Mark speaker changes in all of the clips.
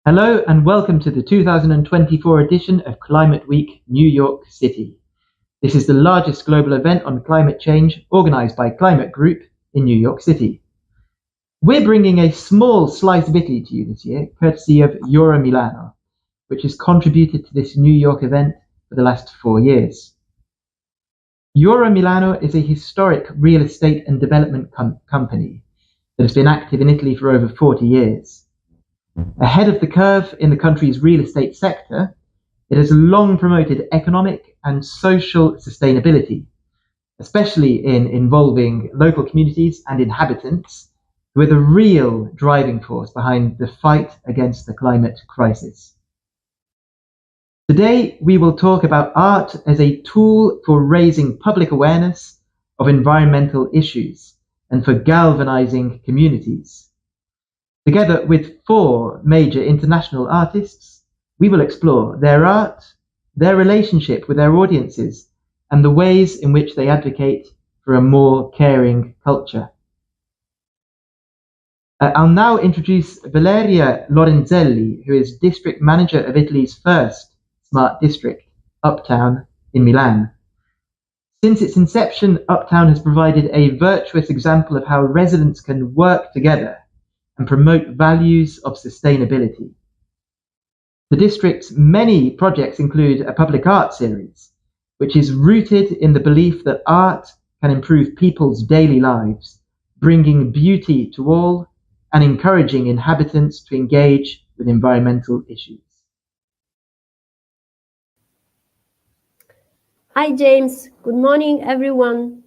Speaker 1: Hello and welcome to the 2024 edition of Climate Week New York City. This is the largest global event on climate change organised by Climate Group in New York City. We're bringing a small slice of Italy to you this year, courtesy of Euro Milano, which has contributed to this New York event for the last 4 years. Euro Milano is a historic real estate and development company that has been active in Italy for over 40 years. Ahead of the curve in the country's real estate sector, it has long promoted economic and social sustainability, especially in involving local communities and inhabitants who are the real driving force behind the fight against the climate crisis. Today, we will talk about art as a tool for raising public awareness of environmental issues and for galvanizing communities. Together with 4 major international artists, we will explore their art, their relationship with their audiences, and the ways in which they advocate for a more caring culture. I'll now introduce Valeria Lorenzelli, who is District Manager of Italy's first smart district, Uptown, in Milan. Since its inception, Uptown has provided a virtuous example of how residents can work together and promote values of sustainability. The district's many projects include a public art series, which is rooted in the belief that art can improve people's daily lives, bringing beauty to all and encouraging inhabitants to engage with environmental issues.
Speaker 2: Hi James, good morning everyone.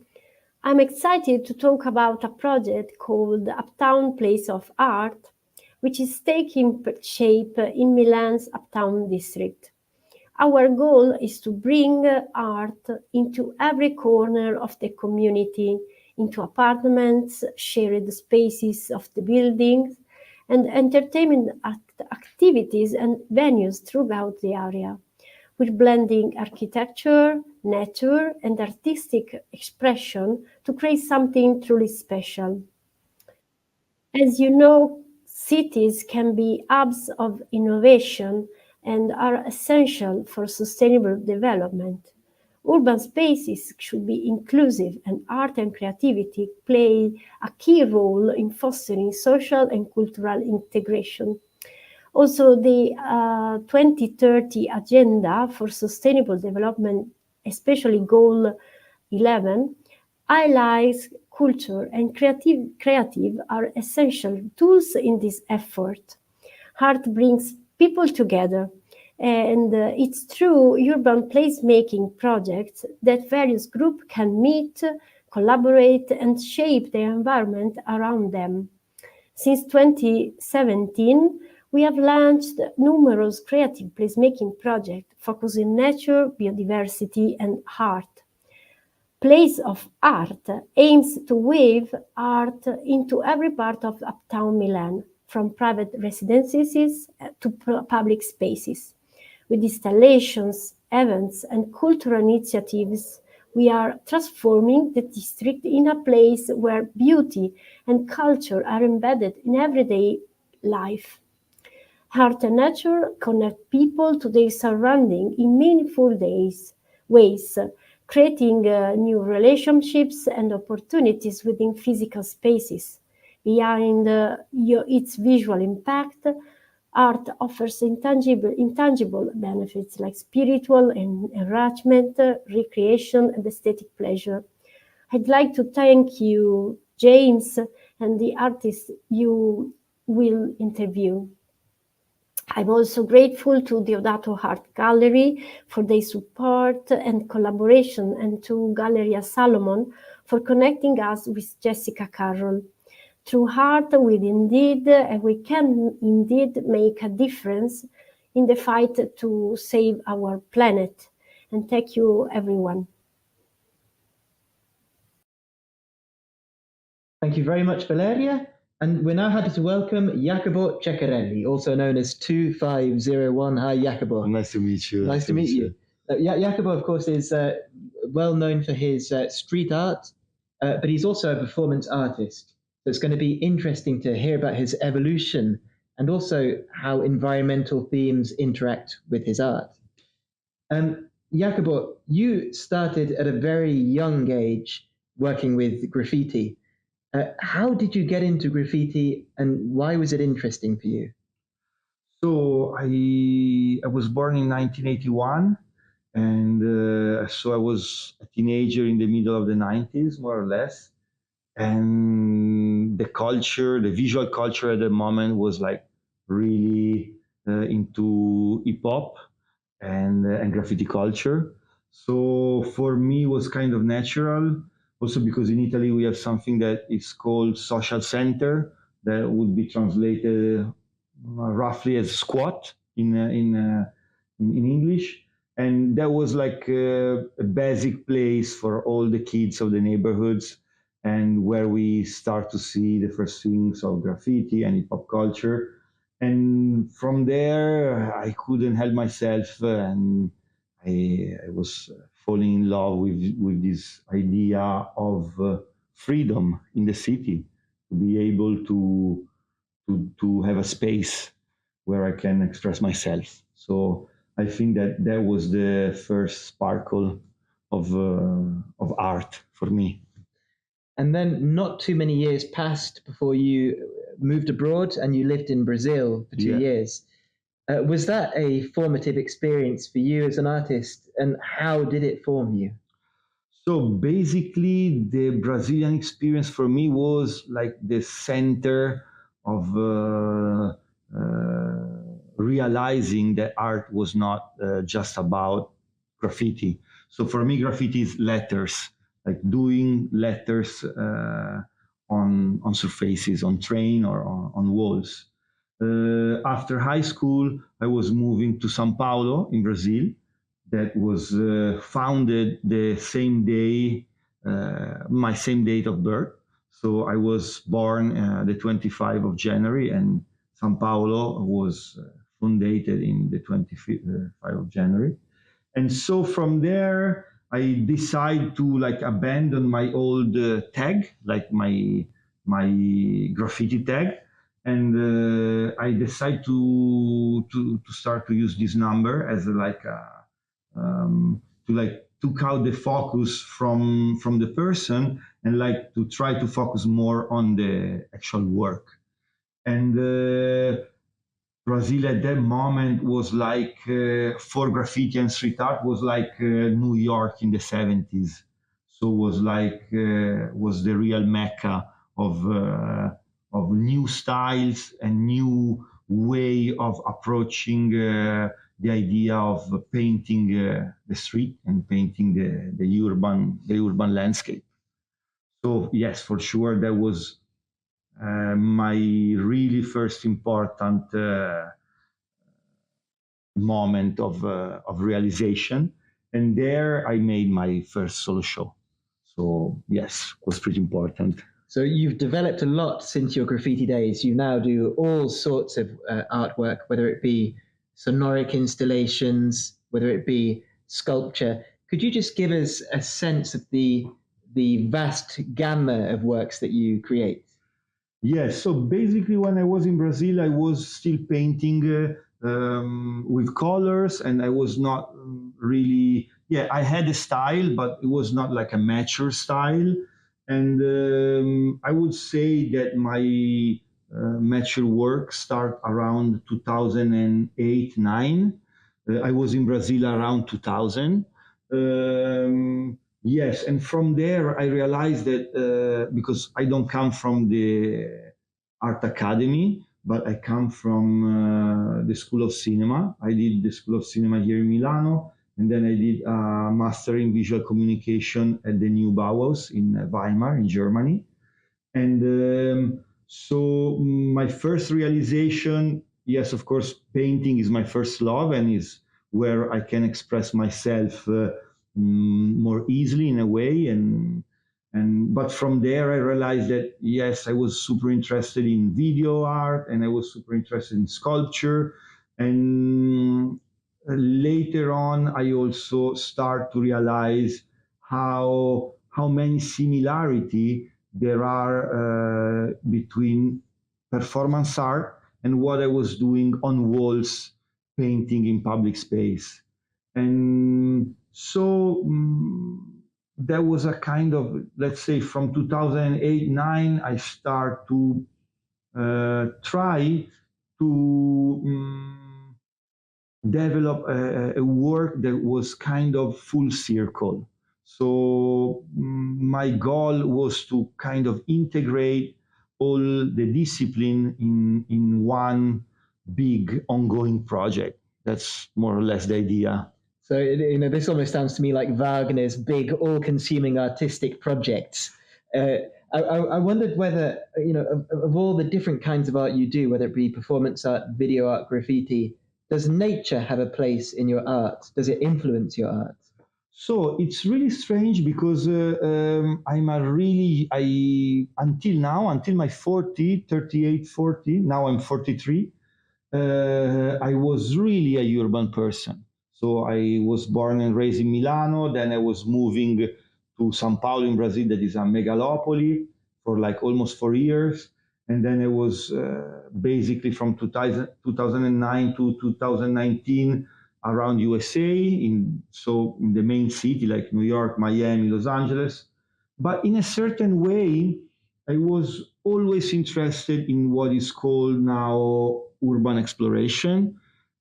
Speaker 2: I'm excited to talk about a project called Uptown Place of Art, which is taking shape in Milan's Uptown district. Our goal is to bring art into every corner of the community, into apartments, shared spaces of the buildings, and entertainment activities and venues throughout the area. We're blending architecture, nature, and artistic expression to create something truly special. As you know, cities can be hubs of innovation and are essential for sustainable development. Urban spaces should be inclusive, and art and creativity play a key role in fostering social and cultural integration. Also, the 2030 Agenda for Sustainable Development, especially Goal 11, highlights culture and creative are essential tools in this effort. Art brings people together, and it's through urban placemaking projects that various groups can meet, collaborate, and shape the environment around them. Since 2017, we have launched numerous creative placemaking projects focusing on nature, biodiversity, and art. Place of Art aims to weave art into every part of Uptown Milan, from private residences to public spaces. With installations, events, and cultural initiatives, we are transforming the district in a place where beauty and culture are embedded in everyday life. Art and nature connect people to their surroundings in meaningful ways, creating new relationships and opportunities within physical spaces. Behind its visual impact, art offers intangible benefits like spiritual enrichment, recreation, and aesthetic pleasure. I'd like to thank you, James, and the artists you will interview. I'm also grateful to Deodato Art Gallery for their support and collaboration, and to Galleria Salomon for connecting us with Jessica Carroll. Through art, we can indeed make a difference in the fight to save our planet. And thank you, everyone.
Speaker 1: Thank you very much, Valeria. And we're now happy to welcome Jacopo Ceccarelli, also known as 2501. Hi, Jacopo.
Speaker 3: Nice to meet you.
Speaker 1: Nice to meet you. Jacopo, of course, is well known for his street art, but he's also a performance artist. So it's going to be interesting to hear about his evolution and also how environmental themes interact with his art. Jacopo, you started at a very young age working with graffiti. How did you get into graffiti, and why was it interesting for you?
Speaker 3: So I was born in 1981, and so I was a teenager in the middle of the 90s, more or less. And the culture, the visual culture at the moment was like really into hip hop and graffiti culture. So for me, it was kind of natural. Also because in Italy we have something that is called social center, that would be translated roughly as squat in English, and that was like a basic place for all the kids of the neighborhoods, and where we start to see the first things of graffiti and hip hop culture. And from there, I couldn't help myself, and I was falling in love with this idea of freedom in the city, to be able to have a space where I can express myself. So I think that was the first sparkle of art for me.
Speaker 1: And then not too many years passed before you moved abroad and you lived in Brazil for 2 years. Was that a formative experience for you as an artist, and how did it form you?
Speaker 3: So basically, the Brazilian experience for me was like the center of realizing that art was not just about graffiti. So for me, graffiti is letters, like doing letters on surfaces, on train or on walls. After high school, I was moving to São Paulo in Brazil. That was founded the same day, my same date of birth. So I was born the 25th of January, and São Paulo was founded in the 25th of January. And so from there, I decided to like abandon my old tag, like my graffiti tag, and I decided to start to use this number as like to like took out the focus from the person, and like to try to focus more on the actual work. And Brazil at that moment was like for graffiti and street art was like New York in the 70s. So was like was the real mecca of new styles and new way of approaching the idea of painting the street and painting the urban landscape. So yes, for sure, that was my really first important moment of realization, and there I made my first solo show. So yes, it was pretty important.
Speaker 1: So you've developed a lot since your graffiti days. You now do all sorts of artwork, whether it be sonoric installations, whether it be sculpture. Could you just give us a sense of the vast gamma of works that you create?
Speaker 3: Yes, so basically when I was in Brazil, I was still painting with colors, and I was not really, I had a style, but it was not like a mature style. And I would say that my mature work start around 2008-9. I was in Brazil around 2000. Yes, and from there I realized that because I don't come from the art academy, but I come from the School of Cinema. I did the School of Cinema here in Milano, and then I did a master in visual communication at the New Bauhaus in Weimar in Germany. And so my first realization, yes, of course, painting is my first love and is where I can express myself more easily in a way. But from there, I realized that, yes, I was super interested in video art, and I was super interested in sculpture. And later on, I also start to realize how many similarity there are between performance art and what I was doing on walls, painting in public space. And so there was a kind of, let's say, from 2008-9, I start to try to develop a work that was kind of full circle. So my goal was to kind of integrate all the discipline in one big ongoing project. That's more or less the idea.
Speaker 1: So, you know, this almost sounds to me like Wagner's big, all-consuming artistic projects. I wondered whether, you know, of all the different kinds of art you do, whether it be performance art, video art, graffiti, does nature have a place in your art? Does it influence your art?
Speaker 3: So it's really strange because until now, until my 38, 40, now I'm 43, I was really a urban person. So I was born and raised in Milano, then I was moving to São Paulo in Brazil, that is a megalopoly, for like almost 4 years. And then I was basically from 2009 to 2019 around USA, in the main city like New York, Miami, Los Angeles. But in a certain way, I was always interested in what is called now urban exploration.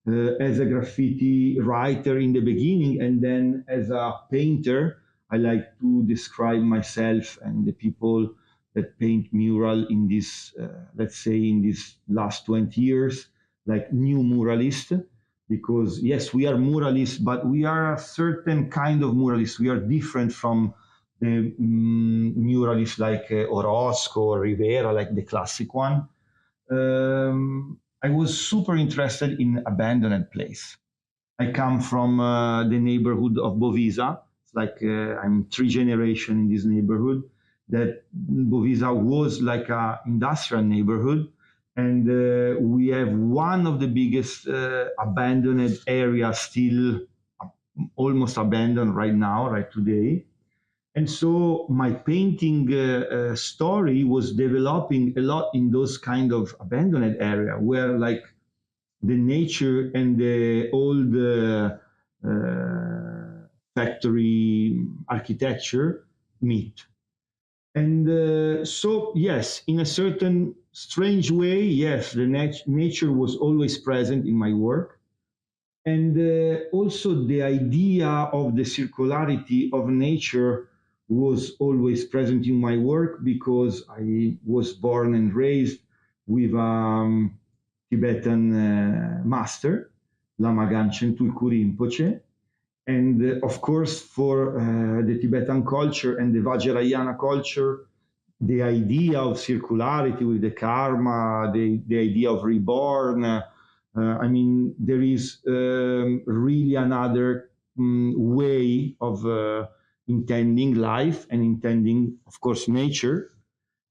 Speaker 3: As a graffiti writer in the beginning, and then as a painter, I like to describe myself and the people that paint mural in this, let's say, in these last 20 years, like new muralist, because yes, we are muralists, but we are a certain kind of muralist. We are different from the muralists like Orozco or Rivera, like the classic one. I was super interested in abandoned place. I come from the neighborhood of Bovisa. It's like I'm 3 generations in this neighborhood. That Bovisa was like an industrial neighborhood, and we have one of the biggest abandoned areas still almost abandoned right now, right today. And so my painting story was developing a lot in those kind of abandoned area where like the nature and the old factory architecture meet. And so, yes, in a certain strange way, yes, the nature was always present in my work. And also the idea of the circularity of nature was always present in my work because I was born and raised with a Tibetan master, Lama Ganchen Tulku Rinpoche. And of course, for the Tibetan culture and the Vajrayana culture, the idea of circularity with the karma, the idea of reborn, I mean, there is really another way of intending life and intending, of course, nature.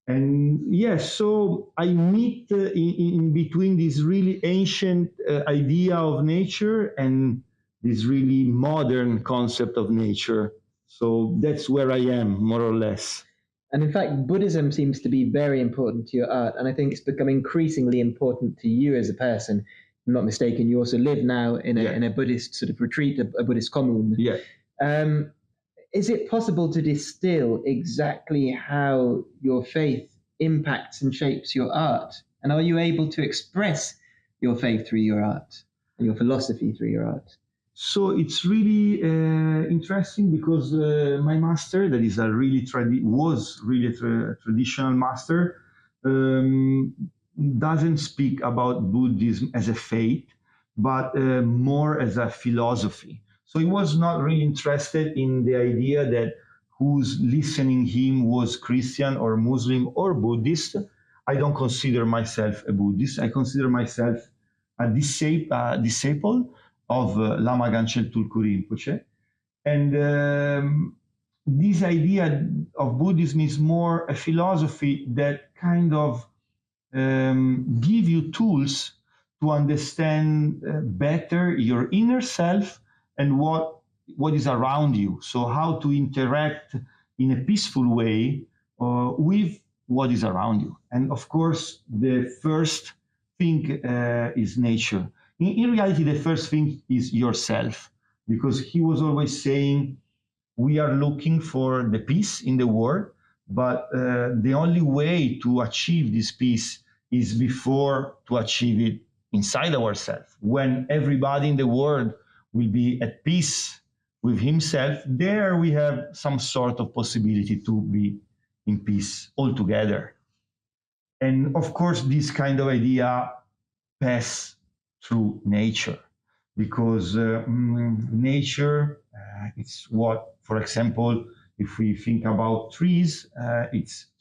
Speaker 3: And yes, so I meet in between this really ancient idea of nature and this really modern concept of nature. So that's where I am, more or less.
Speaker 1: And in fact, Buddhism seems to be very important to your art. And I think it's become increasingly important to you as a person. If I'm not mistaken, you also live now in a Buddhist sort of retreat, a Buddhist commune.
Speaker 3: Yeah.
Speaker 1: Is it possible to distill exactly how your faith impacts and shapes your art? And are you able to express your faith through your art and your philosophy through your art?
Speaker 3: So it's really interesting because my master, that is a really traditional master, doesn't speak about Buddhism as a faith, but more as a philosophy. So he was not really interested in the idea that who's listening him was Christian or Muslim or Buddhist. I don't consider myself a Buddhist. I consider myself a disciple of Lama Ganchen Tulku Rinpoche. And this idea of Buddhism is more a philosophy that kind of give you tools to understand better your inner self and what is around you. So how to interact in a peaceful way with what is around you. And of course, the first thing is nature. In reality, the first thing is yourself, because he was always saying, we are looking for the peace in the world, but the only way to achieve this peace is before to achieve it inside ourselves. When everybody in the world will be at peace with himself, there we have some sort of possibility to be in peace altogether. And of course, this kind of idea pass through nature, because nature, it's what, for example, if we think about trees,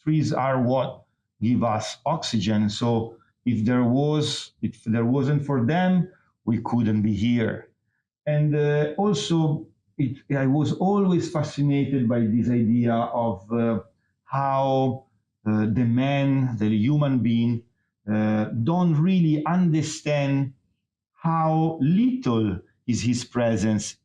Speaker 3: trees are what give us oxygen. So if there wasn't for them, we couldn't be here. And also, I was always fascinated by this idea of how the human being, don't really understand how little is his presence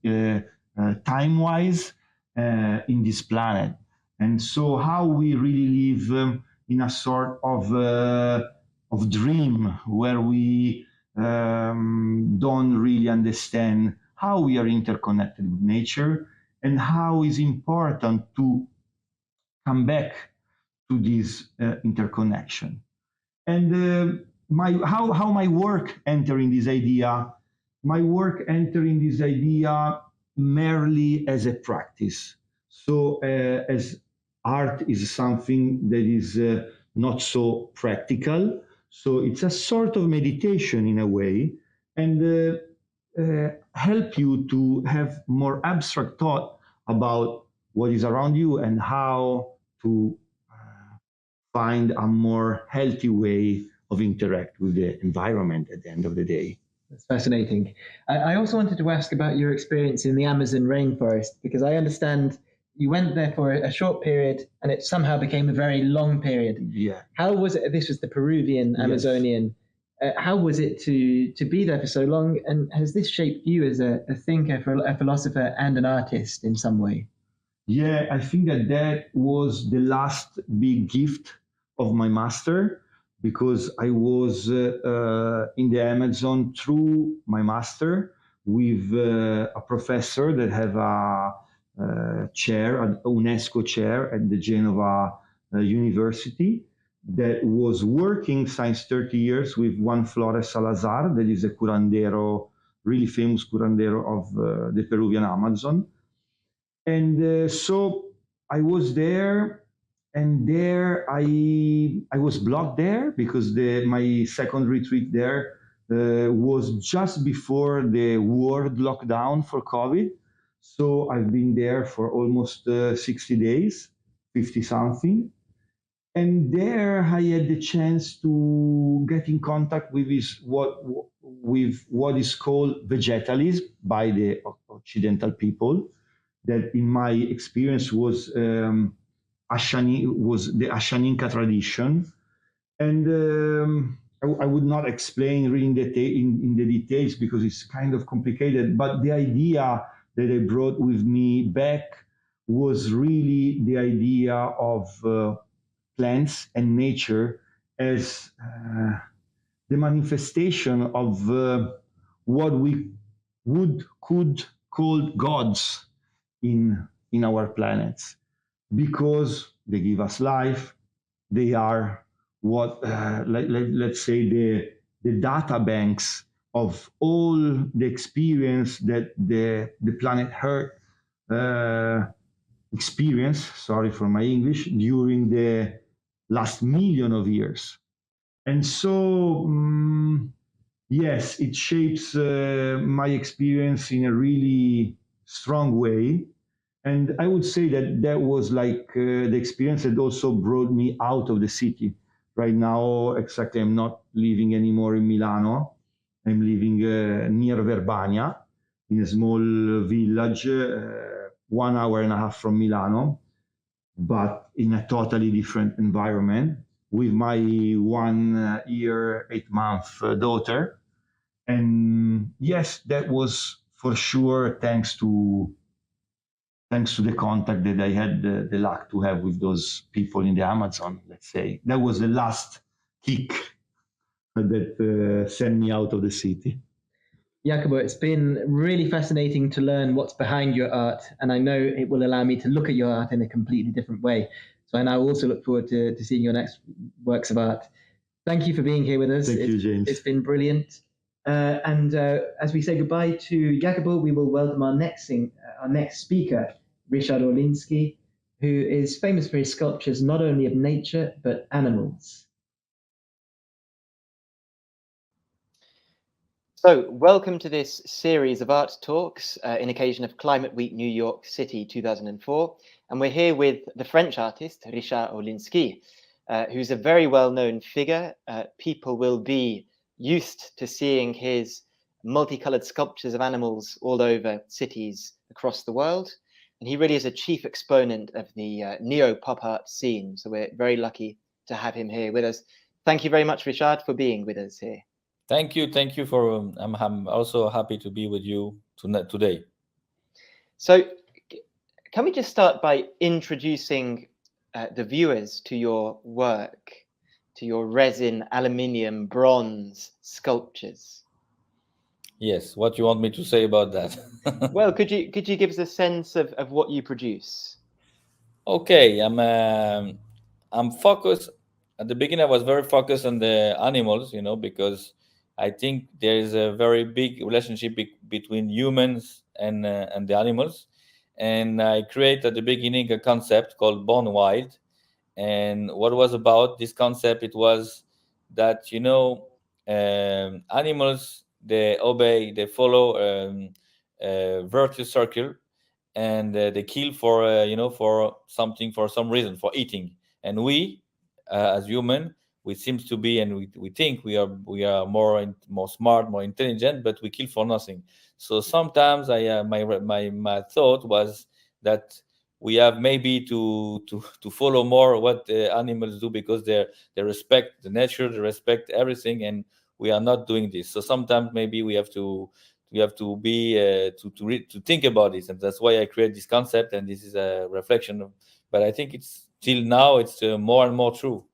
Speaker 3: time-wise in this planet. And so how we really live in a sort of dream where we don't really understand how we are interconnected with nature and how it's important to come back to this interconnection. And how my work entering this idea, merely as a practice. So as art is something that is not so practical, so it's a sort of meditation in a way, and help you to have more abstract thought about what is around you and how to find a more healthy way of interact with the environment at the end of the day.
Speaker 1: That's fascinating. I also wanted to ask about your experience in the Amazon rainforest, because I understand you went there for a short period and it somehow became a very long period.
Speaker 3: Yeah.
Speaker 1: How was it? This was the Peruvian Amazonian. Yes. How was it to be there for so long? And has this shaped you as a thinker, a philosopher, and an artist in some way?
Speaker 3: Yeah, I think that was the last big gift of my master, because I was in the Amazon through my master with a professor that have a chair, a UNESCO chair at the Genova University, that was working since 30 years with Juan Flores Salazar, that is a curandero, really famous curandero of the Peruvian Amazon. And so I was there, and there I was blocked there because my second retreat there was just before the world lockdown for COVID. So I've been there for almost 60 days, 50 something. And there I had the chance to get in contact with what is called vegetalism by the Occidental people, that in my experience was the Ashaninka tradition. And I would not explain really in the details because it's kind of complicated, but the idea that I brought with me back was really the idea of plants and nature as the manifestation of what we could call gods in our planets, because they give us life. They are what let's say the data banks of all the experience that the planet Earth experienced, sorry for my English, during the last million of years. And so yes, it shapes my experience in a really strong way. And I would say that was like the experience that also brought me out of the city. Right now, exactly, I'm not living anymore in Milano. I'm living near Verbania, in a small village, 1 hour and a half from Milano, but in a totally different environment, with my 1 year, 8 month daughter. And yes, that was for sure thanks to the contact that I had the luck to have with those people in the Amazon, let's say. That was the last kick that sent me out of the city.
Speaker 1: Jacopo, it's been really fascinating to learn what's behind your art, and I know it will allow me to look at your art in a completely different way. So I now also look forward to seeing your next works of art. Thank you for being here with us.
Speaker 3: Thank you, James.
Speaker 1: It's been brilliant. And as we say goodbye to Jacopo, we will welcome our next speaker, Richard Orlinski, who is famous for his sculptures not only of nature, but animals.
Speaker 4: So, welcome to this series of art talks in occasion of Climate Week New York City 2004. And we're here with the French artist, Richard Orlinski, who's a very well-known figure. People will be used to seeing his multicolored sculptures of animals all over cities across the world. And he really is a chief exponent of the neo-pop art scene. So we're very lucky to have him here with us. Thank you very much, Richard, for being with us here.
Speaker 5: Thank you for. I'm also happy to be with you today.
Speaker 4: So, can we just start by introducing the viewers to your work, to your resin, aluminium, bronze sculptures?
Speaker 5: Yes. What you want me to say about that?
Speaker 4: Well, could you give us a sense of what you produce?
Speaker 5: Okay, I'm focused. At the beginning, I was very focused on the animals, because I think there is a very big relationship between humans and the animals. And I created at the beginning a concept called Born Wild. And what was about this concept? It was that, animals, they follow a virtuous circle, and they kill for something, for some reason, for eating. And we, as human, we seems to be, and we think we are more smart, more intelligent, but we kill for nothing. So sometimes my thought was that we have maybe to follow more what the animals do, because they respect the nature, they respect everything, and we are not doing this. So sometimes maybe we have to be to think about this, and that's why I create this concept. And this is a reflection, but I think it's till now it's more and more true.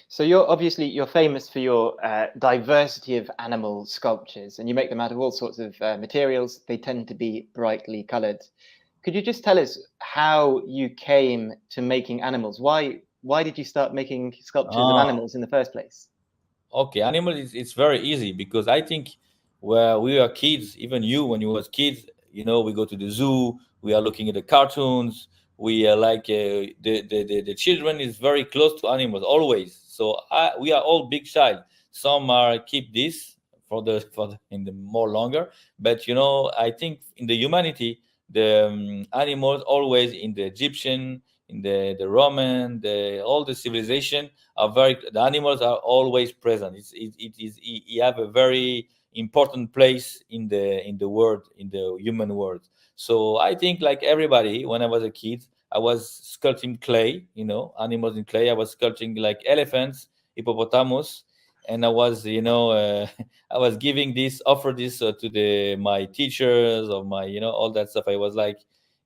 Speaker 4: So you're famous for your diversity of animal sculptures, and you make them out of all sorts of materials. They tend to be brightly colored. Could you just tell us how you came to making animals? Why did you start making sculptures of animals in the first place?
Speaker 5: Okay, animals, it's very easy, because I think where we are kids, even you, when you was kids, we go to the zoo, we are looking at the cartoons, we are like the children is very close to animals always. So we are all big child. Some are keep this for the in the more longer, but I think in the humanity, the animals always in the Egyptian, in the Roman, all the civilization the animals are always present. It have a very important place in the world, in the human world. So I think, like everybody, when I was a kid, I was sculpting clay, animals in clay. I was sculpting like elephants, hippopotamus, and I was, I was offer this to my teachers, or my, all that stuff. I was like,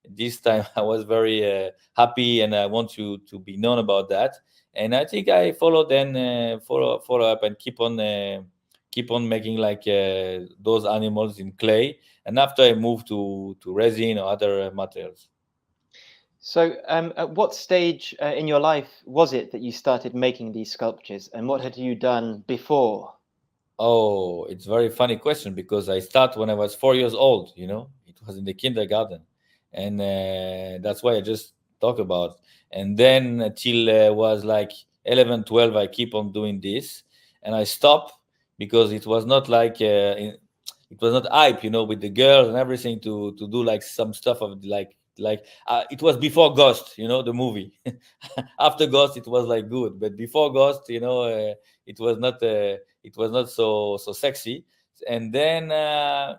Speaker 5: this time I was very happy, and I want to be known about that. And I think I follow up and keep on making like those animals in clay. And after I moved to resin or other materials.
Speaker 4: So at what stage in your life was it that you started making these sculptures, and what had you done before?
Speaker 5: Oh, it's a very funny question, because I started when I was 4 years old, it was in the kindergarten. And that's why I just talk about. And then till was like 11, 12, I keep on doing this. And I stopped because it was not like, it was not hype, with the girls and everything to do like some stuff of like it was before Ghost, the movie. After Ghost, it was like good, but before Ghost, it was not so sexy. And then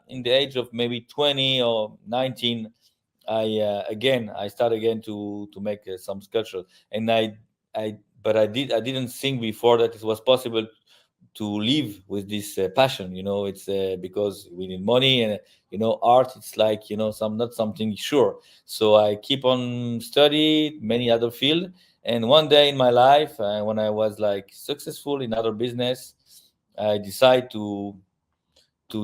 Speaker 5: in the age of maybe 20 or 19, I start again to make some sculpture. And I didn't think before that it was possible to live with this passion. It's because we need money, and art, it's like not something sure. So I keep on study many other field. And one day in my life, when I was like successful in other business, I decide to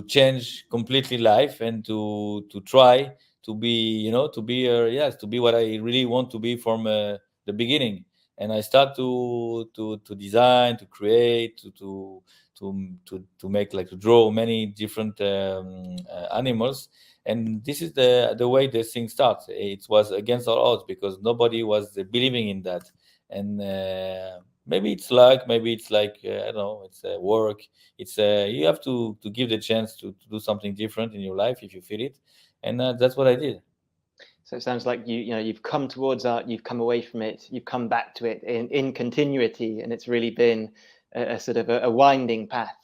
Speaker 5: change completely life and to try to be, to be what I really want to be from the beginning. And I start to design, to create, to make, like, to draw many different animals. And this is the way this thing starts. It was against all odds because nobody was believing in that. And maybe it's luck, maybe it's like I don't know, it's work. It's you have to give the chance to do something different in your life if you feel it, and that's what I did.
Speaker 4: So it sounds like you've come towards art, you've come away from it, you've come back to it in continuity, and it's really been a sort of a winding path.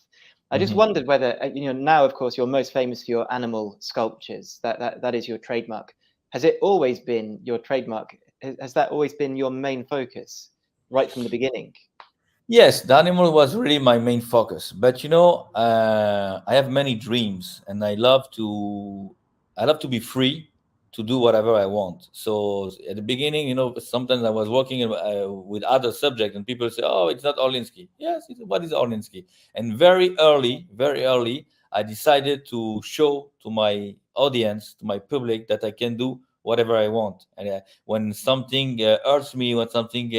Speaker 4: I just wondered whether now, of course, you're most famous for your animal sculptures. That is your trademark. Has it always been your trademark? Has that always been your main focus right from the beginning?
Speaker 5: Yes, the animal was really my main focus. But I have many dreams, and I love to be free to do whatever I want. So at the beginning, sometimes I was working with other subjects, and people say, "Oh, it's not Orlinski." Yes, what is Orlinski? And very early, I decided to show to my audience, to my public, that I can do whatever I want. And when something hurts me, when something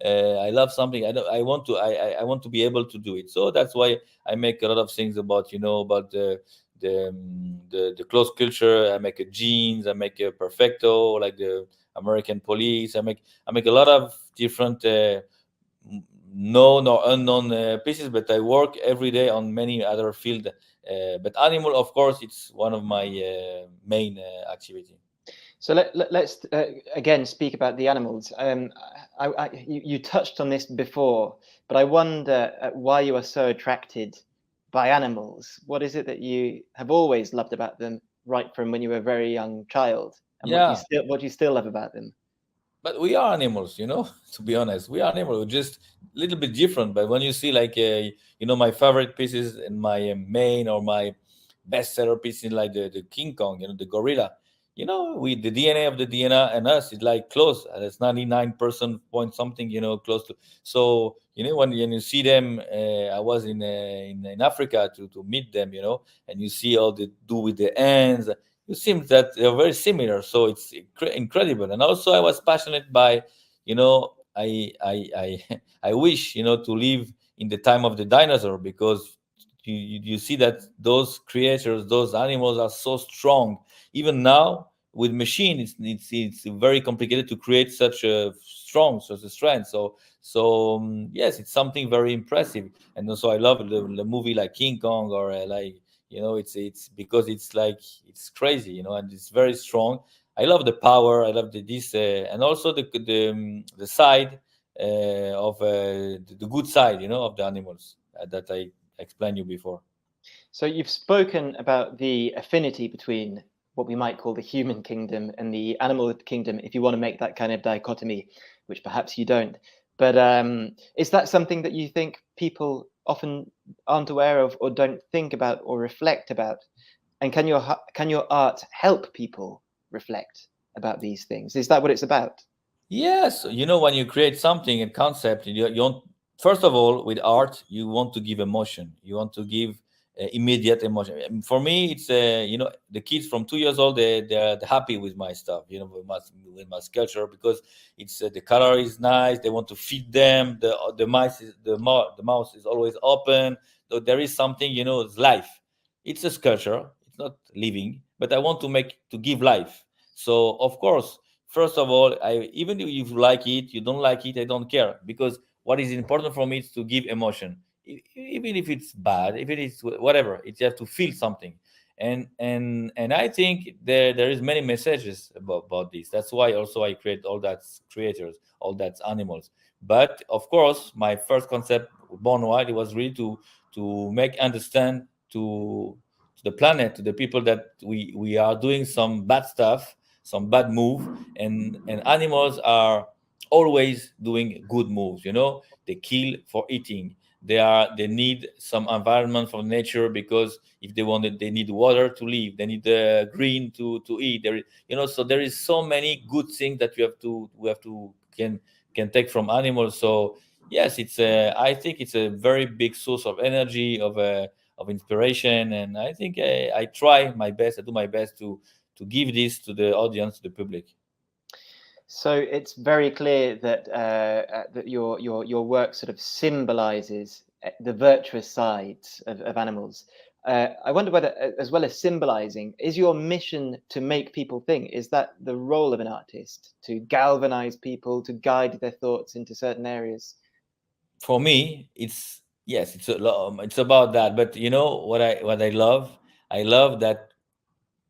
Speaker 5: I love something, I want to be able to do it. So that's why I make a lot of things about about the clothes culture. I make a jeans, I make a perfecto, like the American police. I make a lot of different known or unknown pieces, but I work every day on many other fields. But animal, of course, it's one of my main activity.
Speaker 4: So let's again speak about the animals. You touched on this before, but I wonder why you are so attracted by animals. What is it that you have always loved about them, right from when you were a very young child? And what do you still love about them?
Speaker 5: But we are animals, to be honest. We are animals. We're just a little bit different. But when you see, like, my favorite pieces and my main or my bestseller pieces, like the King Kong, the gorilla, with the DNA of the DNA and us, it's like close. It's 99% point something, close to. So, when you see them, I was in Africa to meet them, and you see all they do with the ants. It seems that they're very similar, so it's incredible. And also, I was passionate by, I I wish to live in the time of the dinosaur, because you see that those creatures, those animals are so strong. Even now with machine, it's very complicated to create such a strength. So yes, it's something very impressive. And also I love the movie like King Kong or it's because it's crazy, and it's very strong. I love the power. I love this and also the side of the good side, of the animals that I explained you before.
Speaker 4: So you've spoken about the affinity between what we might call the human kingdom and the animal kingdom, if you want to make that kind of dichotomy, which perhaps you don't. But is that something that you think people often aren't aware of or don't think about or reflect about? And can your art help people reflect about these things? Is that what it's about?
Speaker 5: Yes, when you create something, a concept, you want, first of all, with art, you want to give emotion. You want to give immediate emotion. And for me, it's the kids from 2 years old, they're happy with my stuff, with my sculpture, because it's the color is nice. They want to feed them. The mouse is always open. So there is something, it's life. It's a sculpture. It's not living, but I want to give life. So of course, first of all, even if you like it, you don't like it, I don't care, because what is important for me is to give emotion. Even if it's bad, if it is whatever, you have to feel something. And I think there is many messages about this. That's why also I create all that creators, all that animals. But of course, my first concept, Born Wild, it was really to make understand to the planet, to the people, that we are doing some bad stuff, some bad move, and animals are always doing good moves. They kill for eating. They need some environment from nature, because if they want it, they need water to live. They need green to eat. So there is so many good things that we have to can take from animals. So yes, I think it's a very big source of energy, of inspiration, and I think I try my best. I do my best to give this to the audience, to the public.
Speaker 4: So it's very clear that that your work sort of symbolizes the virtuous sides of animals. I wonder whether, as well as symbolizing, is your mission to make people think? Is that the role of an artist, to galvanize people, to guide their thoughts into certain areas?
Speaker 5: For me, it's yes, it's about that. But you know what I love? I love that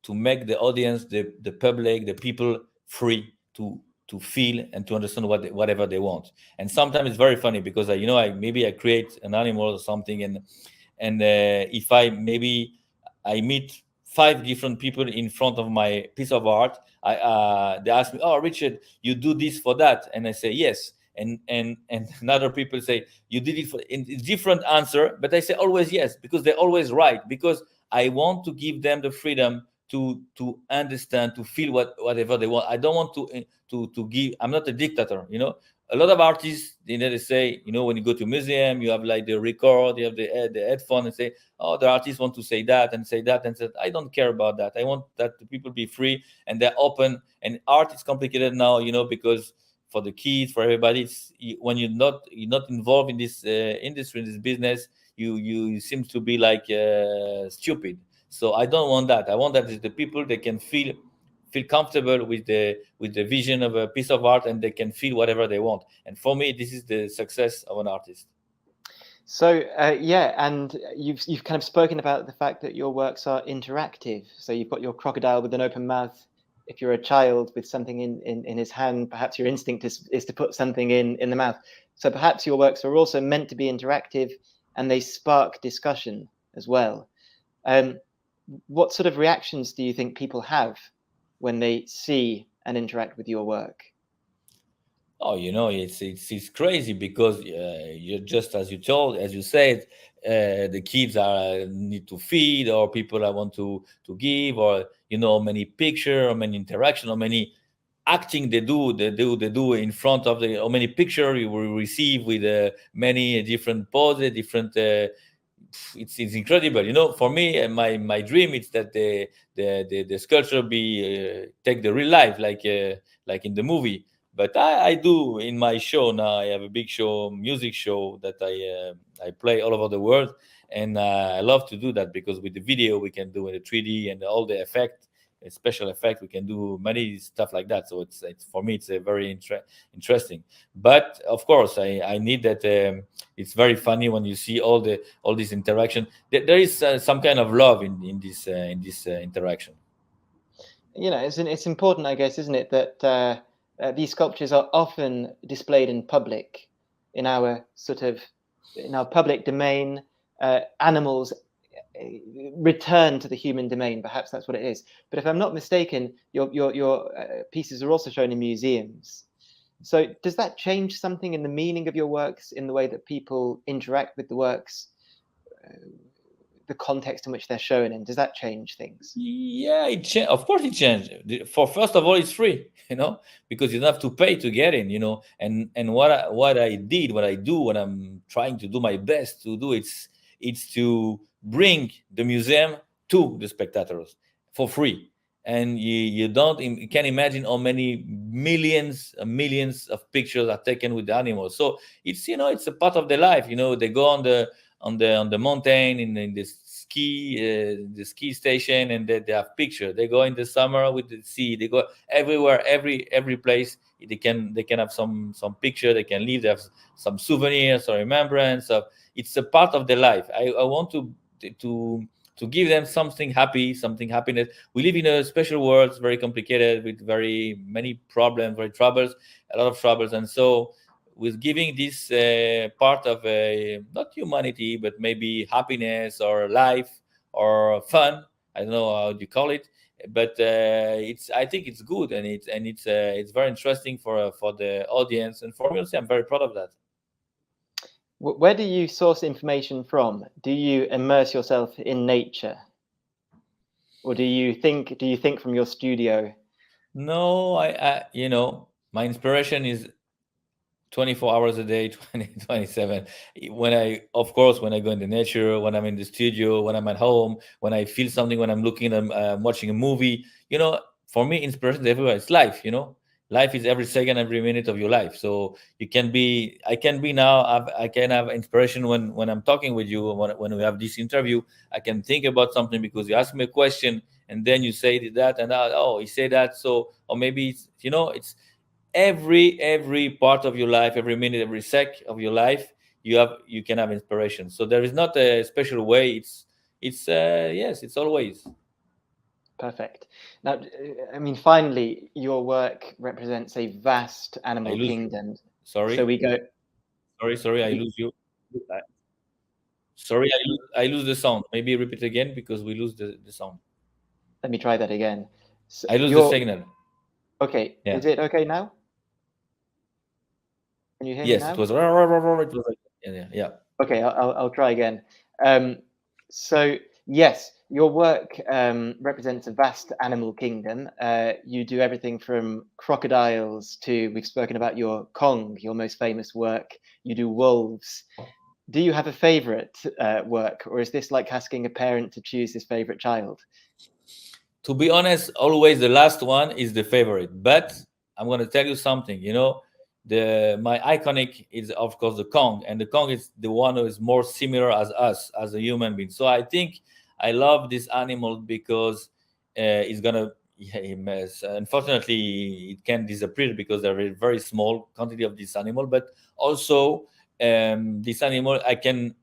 Speaker 5: to make the audience, the public, the people free to feel and to understand whatever they want. And sometimes it's very funny because maybe I create an animal or something, and if I meet 5 different people in front of my piece of art, they ask me, "Oh, Richard, you do this for that?" And I say yes. And other people say, "You did it for," in different answer, but I say always yes, because they're always right, because I want to give them the freedom to understand, to feel whatever they want. I don't want to give. I'm not a dictator. A lot of artists, they say, when you go to museum, you have like the record, you have the headphone, and say, "Oh, the artists want to say that and say that and say." I don't care about that. I want that the people be free and they're open. And art is complicated now, because for the kids, for everybody, when you're not involved in this industry, in this business, you seem to be like stupid. So I don't want that. I want that the people, they can feel comfortable with the vision of a piece of art, and they can feel whatever they want. And for me, this is the success of an artist.
Speaker 4: So yeah, and you've kind of spoken about the fact that your works are interactive. So you've got your crocodile with an open mouth. If you're a child with something in his hand, perhaps your instinct is to put something in the mouth. So perhaps your works are also meant to be interactive, and they spark discussion as well. What sort of reactions do you think people have when they see and interact with your work?
Speaker 5: Oh, it's crazy because you're just as you said, the kids need to feed, or people I want to give, or many picture, or many interaction, or many acting they do in front of or many picture you will receive with many different poses, different. It's incredible, for me. My dream is that the sculpture take the real life, like in the movie. But I do in my show now. I have a big show, music show, that I play all over the world, and I love to do that, because with the video we can do in the 3D and all the effect, special effect, we can do many stuff like that. So it's for me, it's a very interesting. But of course, I need that. It's very funny when you see all this interaction. There is some kind of love in this interaction.
Speaker 4: It's important, I guess, isn't it, that these sculptures are often displayed in public, in our public domain. Animals return to the human domain. Perhaps that's what it is. But if I'm not mistaken, your pieces are also shown in museums. So does that change something in the meaning of your works, in the way that people interact with the works, the context in which they're shown in? Does that change things?
Speaker 5: Yeah, of course it changed. First of all, it's free, because you don't have to pay to get in, and what I do, what I'm trying to do my best to do, it's to bring the museum to the spectators for free. And you can imagine how many millions of pictures are taken with the animals. So it's it's a part of their life. They go on the mountain, in the ski station, and they have picture. They go in the summer with the sea. They go everywhere, every place. They can have some picture. They can leave. They have some souvenirs or remembrance of. It's a part of their life. I want to give them something happy, something happiness. We live in a special world, very complicated, with very many problems, a lot of troubles. And so with giving this part of not humanity, but maybe happiness or life or fun, I don't know how you call it, but I think it's good, and it's very interesting for the audience, and for me also, I'm very proud of that.
Speaker 4: Where do you source information from? Do you immerse yourself in nature, or do you think from your studio?
Speaker 5: No, I my inspiration is 24 hours a day, 27. When I go in the nature, when I'm in the studio, when I'm at home, when I feel something, when I'm looking at watching a movie, for me, inspiration is everywhere. It's life, life is every second, every minute of your life. So I can be now, I can have inspiration when I'm talking with you, when we have this interview. I can think about something because you ask me a question and then you say that and that, oh, you say that. So, or maybe it's every part of your life, every minute, every sec of your life, you can have inspiration. So there is not a special way. It's yes, it's always.
Speaker 4: Perfect. Now, I mean, finally, your work represents a vast animal kingdom.
Speaker 5: Sorry.
Speaker 4: So we go.
Speaker 5: Sorry, I lose you. Sorry, I lose the sound. Maybe repeat again because we lose the sound.
Speaker 4: Let me try that again.
Speaker 5: So I lose the signal.
Speaker 4: Okay. Yeah. Is it okay now? Can you hear me now?
Speaker 5: Yes, it was like, yeah.
Speaker 4: Okay, I'll try again. So yes, your work represents a vast animal kingdom. You do everything from crocodiles to, we've spoken about your Kong, your most famous work. You do wolves. Do you have a favorite work, or is this like asking a parent to choose his favorite child?
Speaker 5: To be honest, always the last one is the favorite. But I'm going to tell you something. My iconic is of course the Kong, and the Kong is the one who is more similar as us as a human being. So I think I love this animal because it's gonna. Unfortunately, it can disappear because there is very small quantity of this animal. But also, this animal I can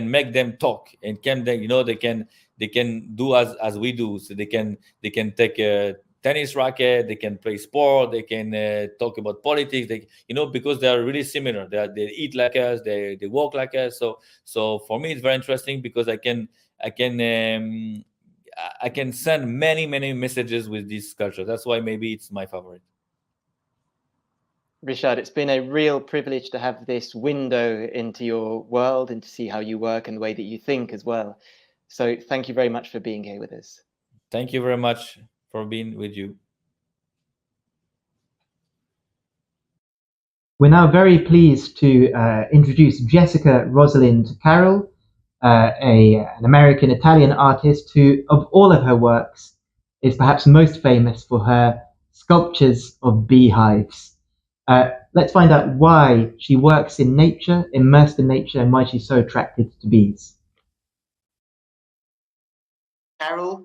Speaker 5: make them talk and they can do as we do. So they can take a tennis racket, they can play sport, they can talk about politics, because they are really similar. They eat like us, they walk like us. So for me it's very interesting because I can send many messages with this culture. That's why maybe it's my favorite.
Speaker 4: Richard, it's been a real privilege to have this window into your world and to see how you work and the way that you think as well. So thank you very much for being here with us.
Speaker 5: Thank you very much for being with you.
Speaker 1: We're now very pleased to introduce Jessica Rosalind Carroll, an American-Italian artist who, of all of her works, is perhaps most famous for her sculptures of beehives. Let's find out why she works in nature, immersed in nature, and why she's so attracted to bees.
Speaker 6: Carroll,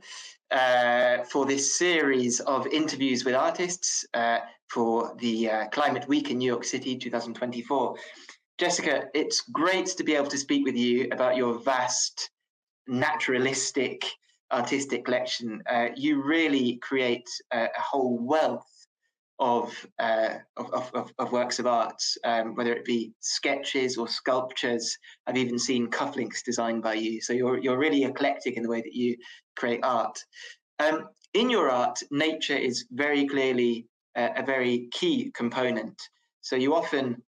Speaker 6: for this series of interviews with artists for the Climate Week in New York City 2024. Jessica, it's great to be able to speak with you about your vast naturalistic artistic collection. You really create a whole wealth of works of art, whether it be sketches or sculptures. I've even seen cufflinks designed by you. So you're really eclectic in the way that you create art. In your art, nature is very clearly a very key component. So you often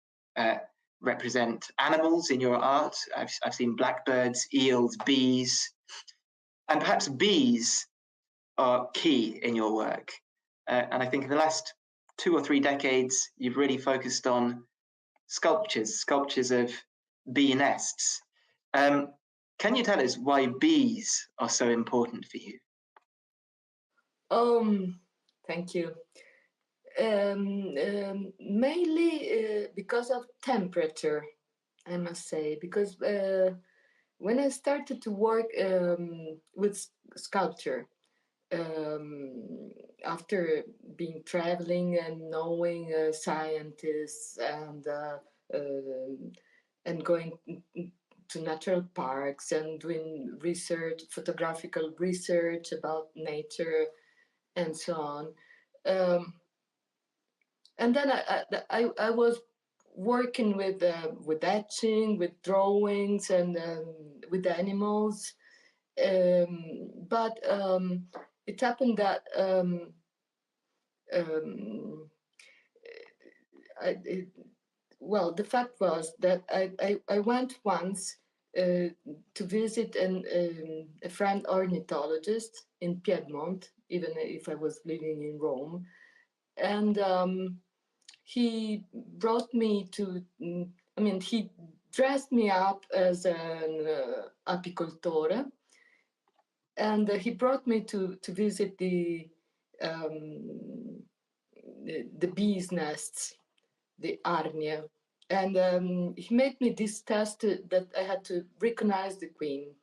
Speaker 6: represent animals in your art. I've seen blackbirds, eels, bees, and perhaps bees are key in your work. And I think in the last 2 or 3 decades, you've really focused on sculptures of bee nests. Can you tell us why bees are so important for you?
Speaker 7: Thank you. Mainly because of temperature, I must say, because when I started to work with sculpture, after being traveling and knowing scientists and going to natural parks and doing research, photographical research about nature and so on. And then I was working with etching, with drawings, and with animals. But it happened that the fact was that I went once to visit a friend ornithologist in Piedmont, even if I was living in Rome. And he brought me to, he dressed me up as an apicoltore, and he brought me to visit the bees' nests, the arnie. And he made me this test that I had to recognize the queen.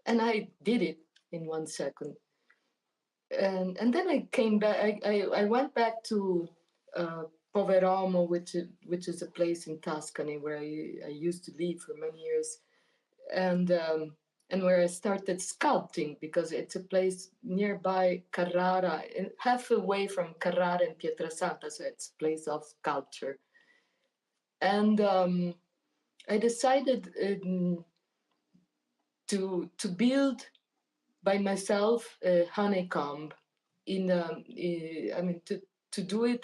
Speaker 7: And I did it in 1 second. And then I came back, I went back to Poveromo, which is a place in Tuscany where I used to live for many years. And where I started sculpting, because it's a place nearby Carrara, half away from Carrara and Pietrasanta, so it's a place of sculpture. And I decided to build by myself a honeycomb to do it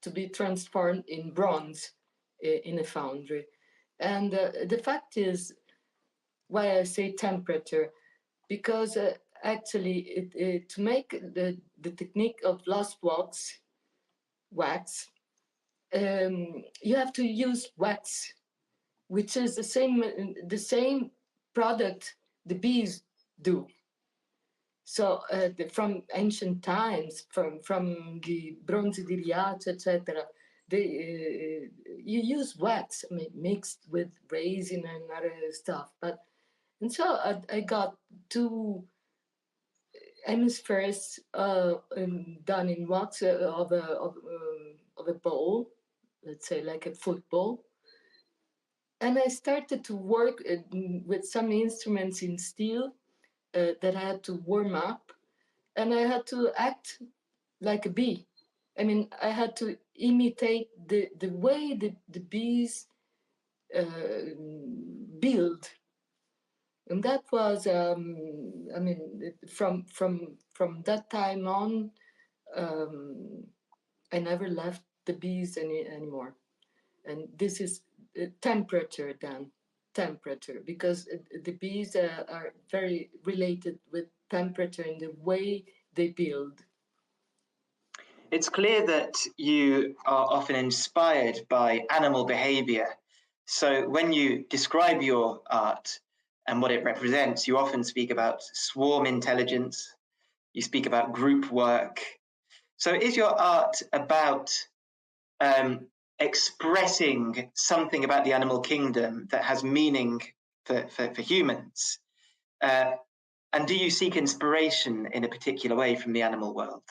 Speaker 7: to be transformed in bronze in a foundry. And the fact is, why I say temperature, because actually to make the technique of lost wax, you have to use wax, which is the same product the bees do. So from ancient times, from the Bronze di Riace, etc., you use wax, mixed with resin and other stuff. And so I got 2 hemispheres done in wax of a ball, let's say like a football. And I started to work with some instruments in steel that I had to warm up, and I had to act like a bee. I had to imitate the way the bees build. And that was, from that time on, I never left the bees anymore. And this is temperature then, because the bees are very related with temperature in the way they build.
Speaker 6: It's clear that you are often inspired by animal behavior. So when you describe your art and what it represents, you often speak about swarm intelligence, you speak about group work. So is your art about expressing something about the animal kingdom that has meaning for humans? And do you seek inspiration in a particular way from the animal world?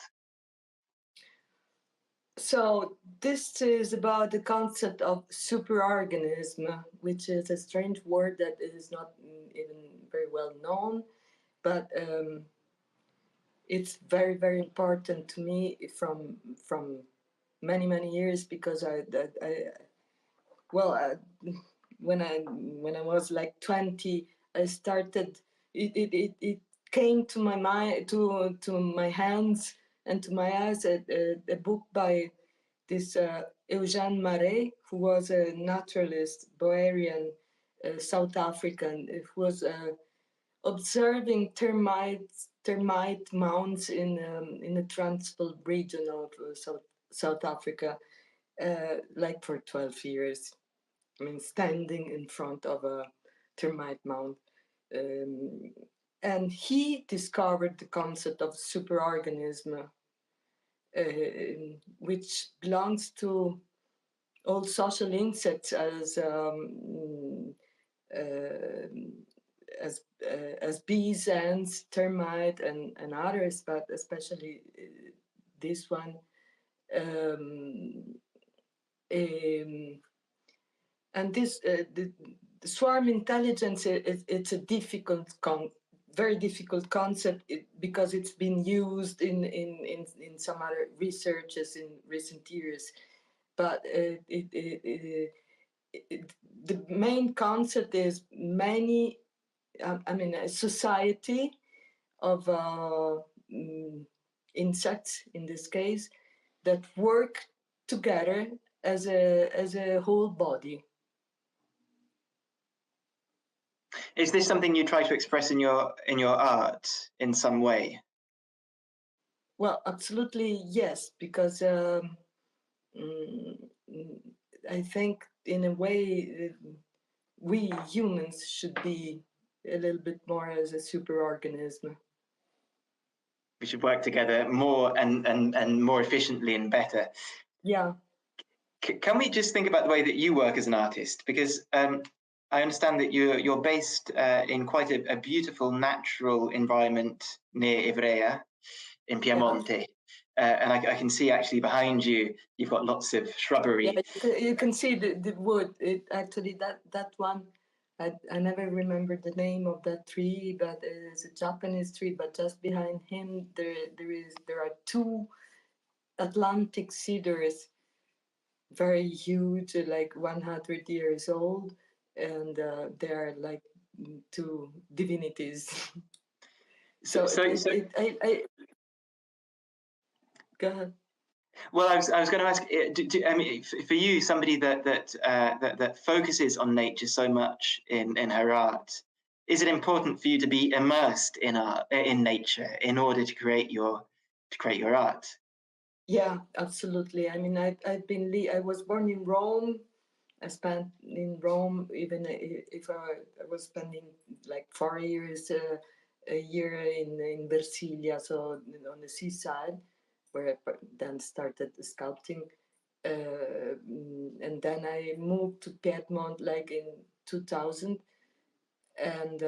Speaker 7: So this is about the concept of superorganism, which is a strange word that is not even very well known, but it's very, very important to me from many years, because when I was like 20, I started. It came to my mind, to my hands and to my eyes, a book by this Eugène Marais, who was a naturalist, Boerian, South African, who was observing termite mounds in the Transvaal region of South Africa, like for 12 years. Standing in front of a termite mound. And he discovered the concept of superorganism, which belongs to all social insects as bees, ants, termite, and others, but especially this one. And this the swarm intelligence, it's a very difficult concept, because it's been used in some other researches in recent years. But the main concept is a society of insects, in this case, that work together as a whole body.
Speaker 6: Is this something you try to express in your art in some way?
Speaker 7: Well, absolutely yes, because I think in a way we humans should be a little bit more as a superorganism.
Speaker 6: We should work together more and more efficiently and better.
Speaker 7: Yeah.
Speaker 6: Can we just think about the way that you work as an artist? Because I understand that you're based in quite a beautiful natural environment near Ivrea in Piemonte. And I can see actually behind you, you've got lots of shrubbery.
Speaker 7: Yeah, you can see the wood. It actually, that one, I never remember the name of that tree, but it's a Japanese tree. But just behind him, there are 2 Atlantic cedars, very huge, like 100 years old, and they are like 2 divinities. So I go ahead.
Speaker 6: Well, I was going to ask. I mean, for you, somebody that focuses on nature so much in her art, is it important for you to be immersed in nature in order to create your art?
Speaker 7: Yeah, absolutely. I mean, I was born in Rome. I spent in Rome, even if I was spending like 4 years a year in Versilia, so on the seaside, where I then started sculpting. And then I moved to Piedmont like in 2000. And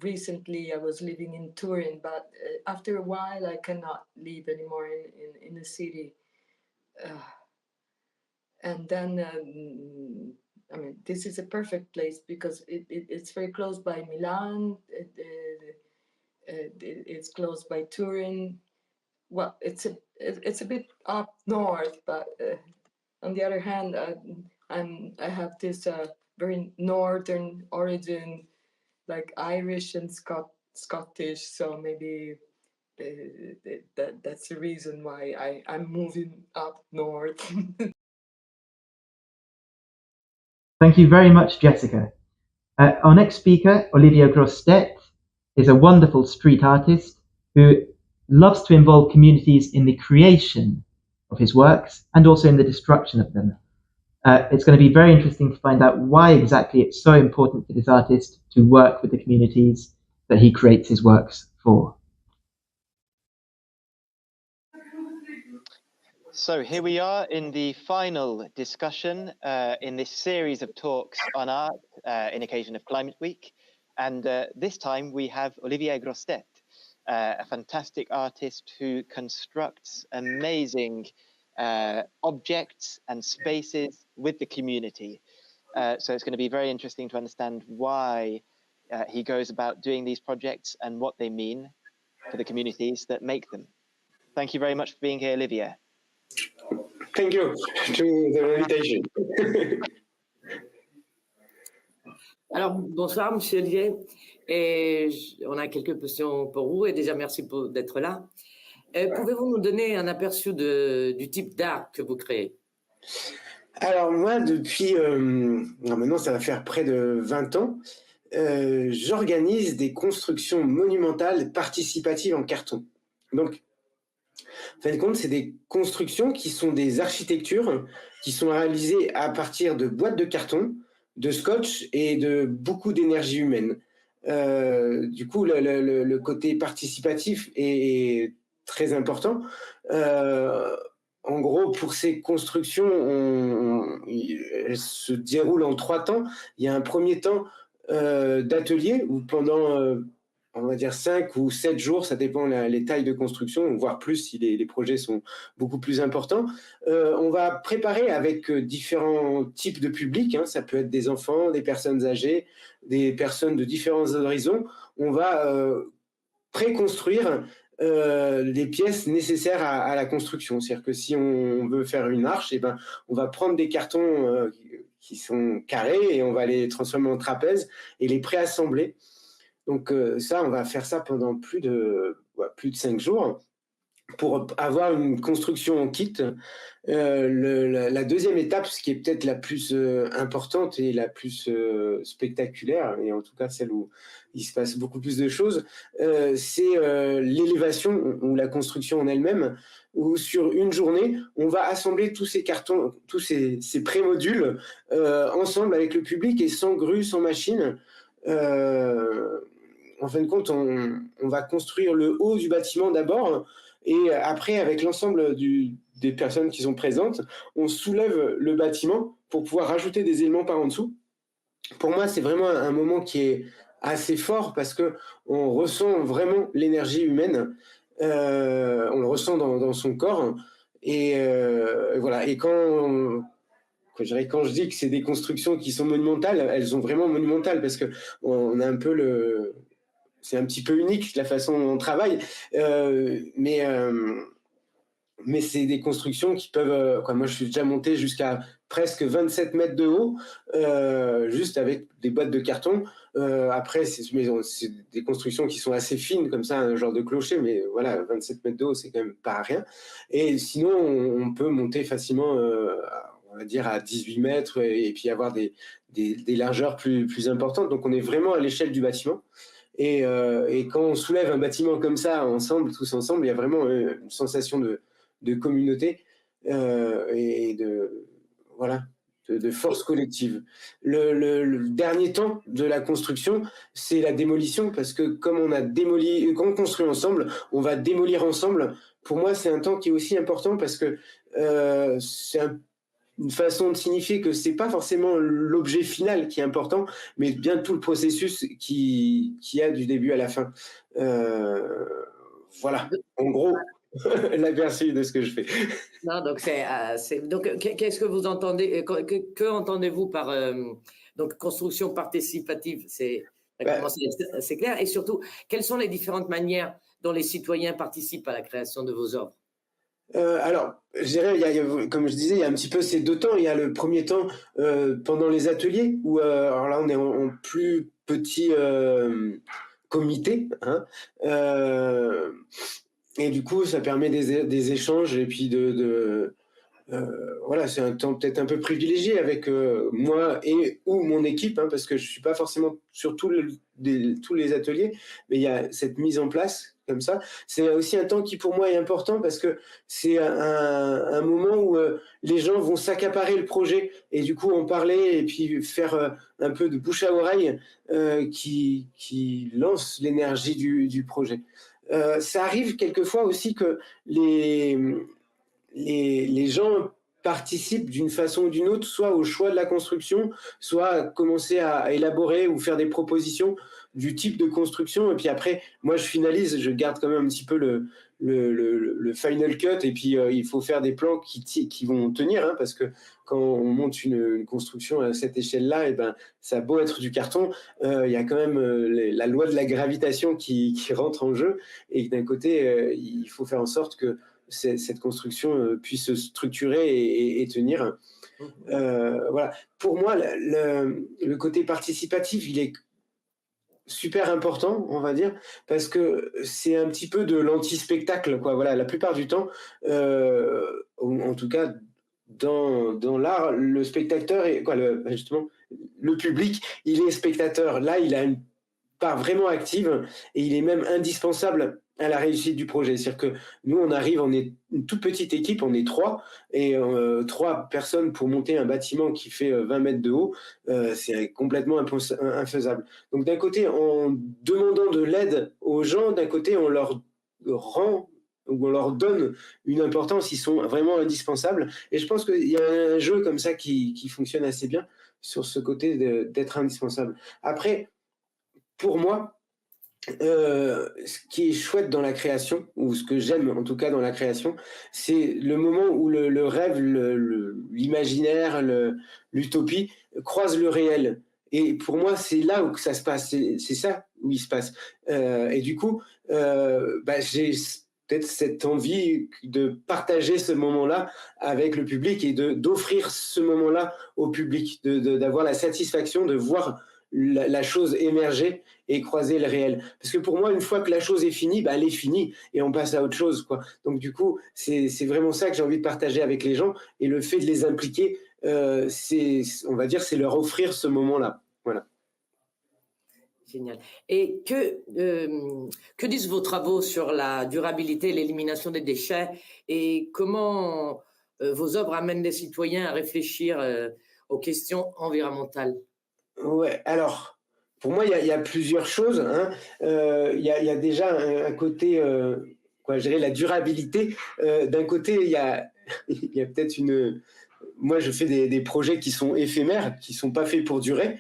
Speaker 7: recently I was living in Turin, but after a while I cannot live anymore in the city. And then, I mean, this is a perfect place because it's very close by Milan. It's close by Turin. Well, it's a bit up north, but on the other hand, I have this very northern origin, like Irish and Scottish. So maybe that's the reason why I'm moving up north.
Speaker 1: Thank you very much, Jessica. Our next speaker, Olvier Grossetête, is a wonderful street artist who loves to involve communities in the creation of his works and also in the destruction of them. It's going to be very interesting to find out why exactly it's so important for this artist to work with the communities that he creates his works for.
Speaker 4: So here we are in the final discussion in this series of talks on art in occasion of Climate Week. And this time we have Olvier Grossetête, a fantastic artist who constructs amazing objects and spaces with the community. So it's going to be very interesting to understand why he goes about doing these projects and what they mean for the communities that make them. Thank you very much for being here, Olvier.
Speaker 8: Thank you to the invitation.
Speaker 9: Alors, bonsoir, Monsieur Olvier. Et on a quelques questions pour vous et déjà merci d'être là. Pouvez-vous nous donner un aperçu du type d'art que vous créez?
Speaker 8: Alors moi, depuis, maintenant ça va faire près de 20 ans, j'organise des constructions monumentales participatives en carton. Donc, en fin de compte, c'est des constructions qui sont des architectures qui sont réalisées à partir de boîtes de carton, de scotch et de beaucoup d'énergie humaine. Du coup, le côté participatif est très important. En gros, pour ces constructions, elles se déroulent en 3 temps. Il y a un premier temps d'atelier où pendant, on va dire 5 ou 7 jours, ça dépend les tailles de construction, voire plus si les projets sont beaucoup plus importants. On va préparer avec différents types de publics, hein, ça peut être des enfants, des personnes âgées, des personnes de différents horizons. On va préconstruire les pièces nécessaires à la construction. C'est-à-dire que si on veut faire une arche, eh ben, on va prendre des cartons qui sont carrés et on va les transformer en trapèzes et les préassembler. Donc ça, on va faire ça pendant plus de 5 jours. pour avoir une construction en kit. La deuxième étape, ce qui est peut-être la plus importante et la plus spectaculaire, et en tout cas celle où il se passe beaucoup plus de choses, c'est l'élévation ou la construction en elle-même, où sur une journée, on va assembler tous ces cartons, tous ces pré-modules ensemble avec le public et sans grue, sans machine. En fin de compte, on va construire le haut du bâtiment d'abord, et après, avec l'ensemble des personnes qui sont présentes, on soulève le bâtiment pour pouvoir rajouter des éléments par en dessous. Pour moi, c'est vraiment un moment qui est assez fort parce qu'on ressent vraiment l'énergie humaine, on le ressent dans son corps. Et voilà. Et quand je dis que c'est des constructions qui sont monumentales, elles sont vraiment monumentales parce qu'on a un peu c'est un petit peu unique la façon dont on travaille, mais c'est des constructions qui peuvent... moi, je suis déjà monté jusqu'à presque 27 mètres de haut, juste avec des boîtes de carton. Après, c'est des constructions qui sont assez fines, comme ça, un genre de clocher, mais voilà, 27 mètres de haut, c'est quand même pas rien. Et sinon, on peut monter facilement, on va dire, à 18 mètres et puis avoir des largeurs plus importantes. Donc, on est vraiment à l'échelle du bâtiment. Et quand on soulève un bâtiment comme ça, tous ensemble, il y a vraiment une sensation de communauté et de force collective. Le dernier temps de la construction, c'est la démolition, parce que quand on construit ensemble, on va démolir ensemble. Pour moi, c'est un temps qui est aussi important parce que c'est une façon de signifier que c'est pas forcément l'objet final qui est important, mais bien tout le processus qui a du début à la fin. Voilà, en gros, l'aperçu de ce que je fais.
Speaker 9: Non, donc donc qu'est-ce que vous entendez, que entendez-vous par donc construction participative? C'est clair. Et surtout, quelles sont les différentes manières dont les citoyens participent à la création de vos œuvres?
Speaker 8: Alors, je dirais, comme je disais, il y a un petit peu ces deux temps. Il y a le premier temps pendant les ateliers, où alors là, on est en plus petit comité, hein, et du coup, ça permet des échanges et puis voilà, c'est un temps peut-être un peu privilégié avec moi ou mon équipe, hein, parce que je suis pas forcément sur tous les ateliers, mais il y a cette mise en place comme ça. C'est aussi un temps qui pour moi est important parce que c'est un moment où les gens vont s'accaparer le projet et du coup en parler et puis faire un peu de bouche à oreille qui lance l'énergie du projet. Ça arrive quelquefois aussi que les gens participent d'une façon ou d'une autre, soit au choix de la construction, soit à commencer à élaborer ou faire des propositions du type de construction. Et puis après, moi, je finalise, je garde quand même un petit peu le final cut. Et puis, il faut faire des plans qui vont tenir, hein, parce que quand on monte une construction à cette échelle-là, et ben, ça a beau être du carton, il y a quand même la loi de la gravitation qui rentre en jeu. Et d'un côté, il faut faire en sorte que cette construction puisse se structurer et tenir. Voilà. Pour moi, le côté participatif, il est super important, on va dire, parce que c'est un petit peu de l'anti-spectacle, quoi. Voilà, la plupart du temps, en tout cas dans l'art, le spectateur justement le public, il est spectateur. Là, il a une part vraiment active et il est même indispensable à la réussite du projet. C'est-à-dire que nous, on est une toute petite équipe, on est 3, et 3 personnes pour monter un bâtiment qui fait 20 mètres de haut, c'est complètement infaisable. Donc d'un côté, en demandant de l'aide aux gens, d'un côté, on leur rend ou on leur donne une importance, ils sont vraiment indispensables. Et je pense qu'il y a un jeu comme ça qui fonctionne assez bien sur ce côté d'être indispensable. Après, pour moi, ce qui est chouette dans la création, ou ce que j'aime en tout cas dans la création, c'est le moment où le rêve, l'imaginaire, l'utopie croisent le réel. Et pour moi, c'est là où ça se passe, c'est ça où il se passe. Et du coup, j'ai peut-être cette envie de partager ce moment-là avec le public et d'offrir ce moment-là au public, d'avoir la satisfaction de voir la chose émerger et croiser le réel. Parce que pour moi, une fois que la chose est finie, elle est finie et on passe à autre chose, quoi. Donc du coup, c'est vraiment ça que j'ai envie de partager avec les gens, et le fait de les impliquer, on va dire, c'est leur offrir ce moment-là. Voilà.
Speaker 9: Génial. Et que disent vos travaux sur la durabilité, l'élimination des déchets, et comment vos œuvres amènent les citoyens à réfléchir aux questions environnementales?
Speaker 8: Ouais, alors, pour moi, il y a plusieurs choses, hein. Il y a déjà un côté, je dirais la durabilité. D'un côté, il y a peut-être moi, je fais des projets qui sont éphémères, qui sont pas faits pour durer,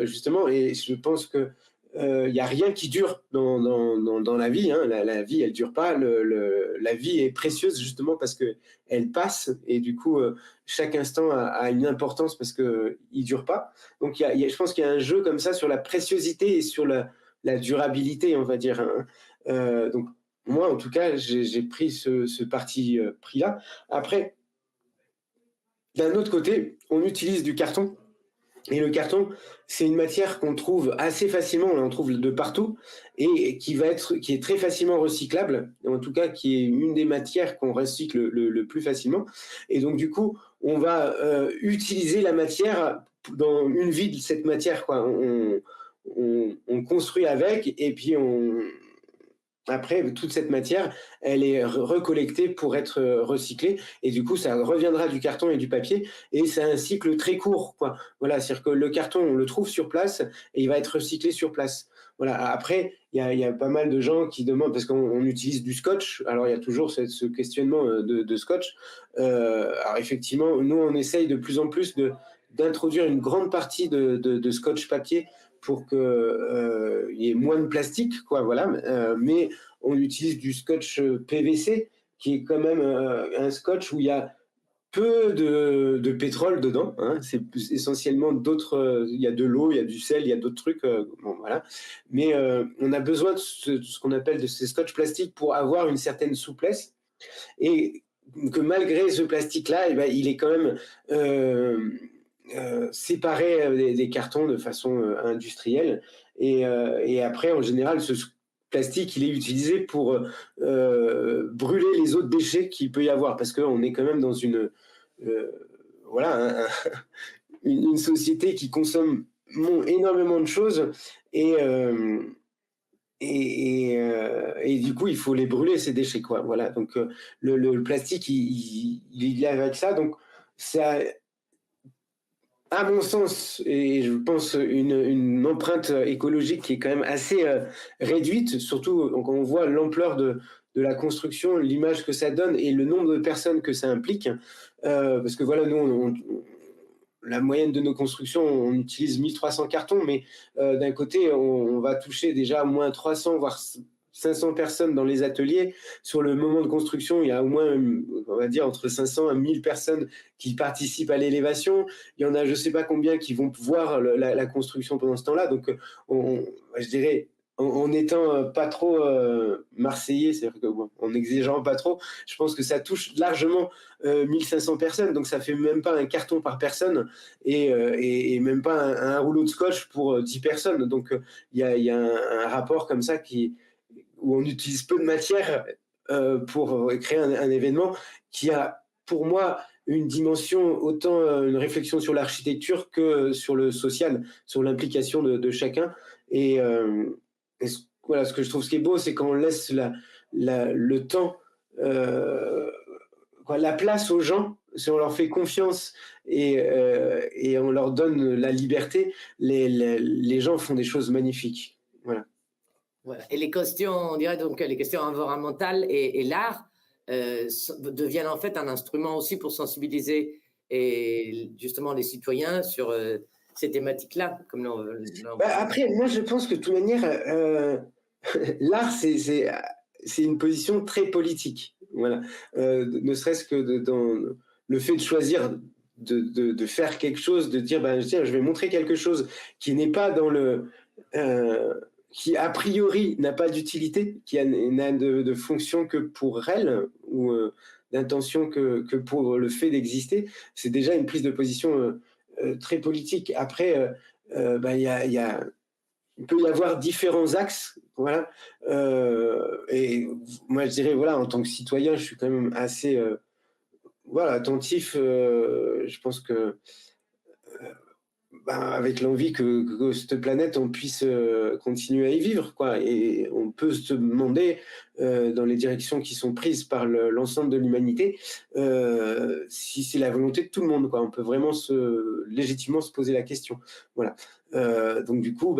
Speaker 8: justement, et je pense que il y a rien qui dure dans la vie, hein. La vie, elle dure pas. La vie est précieuse justement parce que elle passe, et du coup, chaque instant a une importance parce que il dure pas. Donc, je pense qu'il y a un jeu comme ça sur la préciosité et sur la durabilité, on va dire, hein. Donc, moi, en tout cas, j'ai pris ce parti pris-là. Après, d'un autre côté, on utilise du carton. Et le carton, c'est une matière qu'on trouve assez facilement, on en trouve de partout, et qui est très facilement recyclable, en tout cas qui est une des matières qu'on recycle le plus facilement. Et donc du coup, on va utiliser la matière dans une vie de cette matière, quoi. On construit avec, et puis après, toute cette matière, elle est recollectée pour être recyclée, et du coup, ça reviendra du carton et du papier, et c'est un cycle très court, quoi. Voilà, c'est-à-dire que le carton, on le trouve sur place et il va être recyclé sur place. Voilà. Après, il y a pas mal de gens qui demandent, parce qu'on utilise du scotch. Alors, il y a toujours ce questionnement de scotch. Alors, effectivement, nous, on essaye de plus en plus d'introduire une grande partie de scotch papier pour qu'il y ait moins de plastique, quoi, voilà. Mais on utilise du scotch PVC, qui est quand même un scotch où il y a peu de pétrole dedans, hein. C'est essentiellement d'autres, il y a de l'eau, il y a du sel, il y a d'autres trucs, bon, voilà. Mais on a besoin de ce qu'on appelle de ces scotch plastiques pour avoir une certaine souplesse, et que malgré ce plastique-là, eh ben, il est quand même séparé des cartons de façon industrielle, et après, en général, ce plastique, il est utilisé pour brûler les autres déchets qu'il peut y avoir, parce qu'on est quand même dans voilà, une société qui consomme énormément de choses, et du coup, il faut les brûler, ces déchets, quoi. Voilà. Donc, le plastique, il y a avec ça. Donc, ça, à mon sens, et je pense une empreinte écologique qui est quand même assez réduite, surtout quand on voit l'ampleur de la construction, l'image que ça donne et le nombre de personnes que ça implique. Parce que voilà, nous, la moyenne de nos constructions, on utilise 1300 cartons, mais d'un côté, on va toucher déjà au moins 300, voire 500 personnes dans les ateliers. Sur le moment de construction, il y a au moins, on va dire, entre 500 et 1000 personnes qui participent à l'élévation. Il y en a, je ne sais pas combien, qui vont voir la construction pendant ce temps-là. Donc, je dirais, en étant pas trop marseillais, c'est-à-dire que, bon, en exigeant pas trop, je pense que ça touche largement 1500 personnes, donc ça fait même pas un carton par personne, et même pas un rouleau de scotch pour 10 personnes. Donc il y a un rapport comme ça où on utilise peu de matière pour créer un événement qui a, pour moi, une dimension, autant une réflexion sur l'architecture que sur le social, sur l'implication de chacun. Et voilà, ce que je trouve, ce qui est beau, c'est quand on laisse le temps, la place aux gens, si on leur fait confiance et on leur donne la liberté, les gens font des choses magnifiques. Voilà.
Speaker 9: Voilà. Et les questions, on dirait donc les questions environnementales et l'art deviennent en fait un instrument aussi pour sensibiliser et justement les citoyens sur ces thématiques-là. Comme
Speaker 8: après, moi, je pense que de toute manière, l'art, c'est une position très politique. Voilà. Ne serait-ce que dans le fait de choisir de faire quelque chose, de dire, tiens, je vais montrer quelque chose qui n'est pas dans qui a priori n'a pas d'utilité, qui n'a de fonction que pour elle, ou d'intention que pour le fait d'exister, c'est déjà une prise de position très politique. Après, il peut y avoir différents axes, voilà. Et moi, je dirais, voilà, en tant que citoyen, je suis quand même assez, attentif. Je pense que avec l'envie que cette planète, on puisse continuer à y vivre, quoi. Et on peut se demander, dans les directions qui sont prises par l'ensemble de l'humanité, si c'est la volonté de tout le monde, quoi. On peut vraiment légitimement se poser la question. Voilà. Donc du coup,